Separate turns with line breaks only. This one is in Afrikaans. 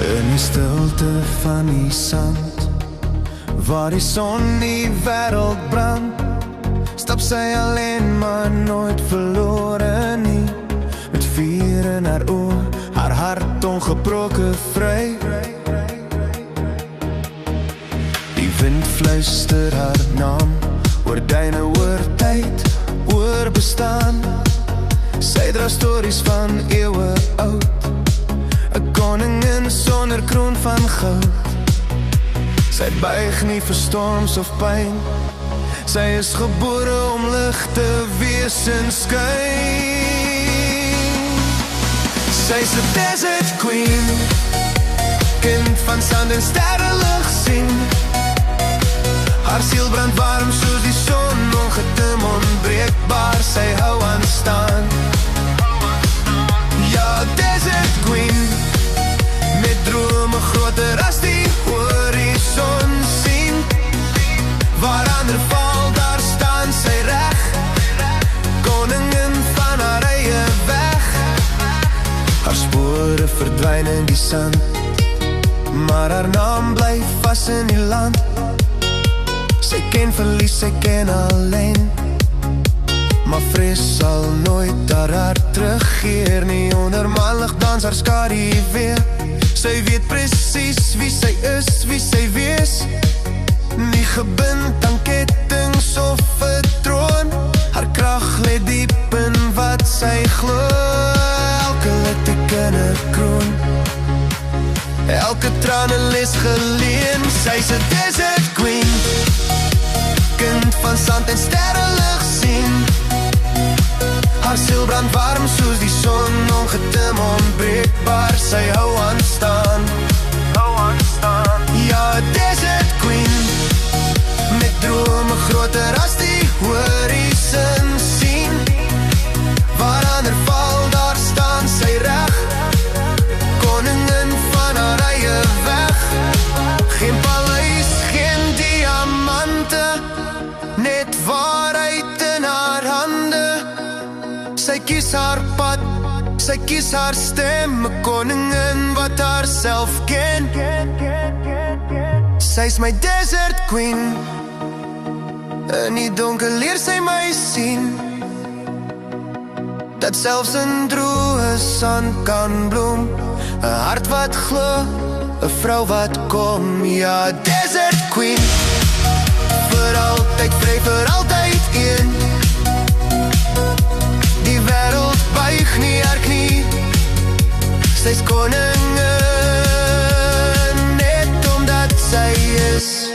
In die stilte van die sand, waar die son die wêreld brand, stap sy alleen maar nooit verlore nie, met vuur in haar oë, haar hart ongebroken vry. Die wind fluister haar naam, oor duine, oor tyd, oor bestaan. Sy dra stories van eeuwe oud, 'n koningin sonder kroon van goud. Sy buig nie vir storms of pyn, sy is gebore om lig te wees en skyn. Sy's 'n desert queen, kind van sand en sterrelig sien. Haar siel brand warm soos die son, ongedim, onbreekbaar, sy hou aan staan. Ja, desert queen, met drome groter as die horizon sien. Waar ander val, daar staan sy reg, koningin van haar eie weg. Haar spore verdwyn in die sand, maar haar naam bly vas in die land. Sy ken verlies, sy ken alleen, maar vrees sal nooit haar hart terugkeer nie. Onder manlig dans haar skadu weer, sy weet presies wie sy is, wie sy wees. Nie gebind aan kettings of 'n troon, haar krag lê diep in wat sy glo. Elke litteken 'n kroon, elke trane les geleen. Sy's 'n desert queen, kind van sand en sterrelig sien. Haar siel brand warm soos die son, ongedim, onbreekbaar, sy hou aan staan. Ja, 'n desert queen, met drome groter as die horizon sien. Waar ander val, daar staan sy reg, koningin van haar eie weg. Geen paleis, geen diamante, net waarheid in haar hande. Sy kies haar pad, sy kies haar stem, 'n koningin wat haar self ken. Sy's my desert queen, in die donker leer sy my sien, dat selfs in droë sand kan bloem, 'n hart wat glo, 'n vrou wat kom. Ja, desert queen, vir altyd vry, vir altyd een. Die wêreld buig nie haar knie, sy's koningin, net omdat sy is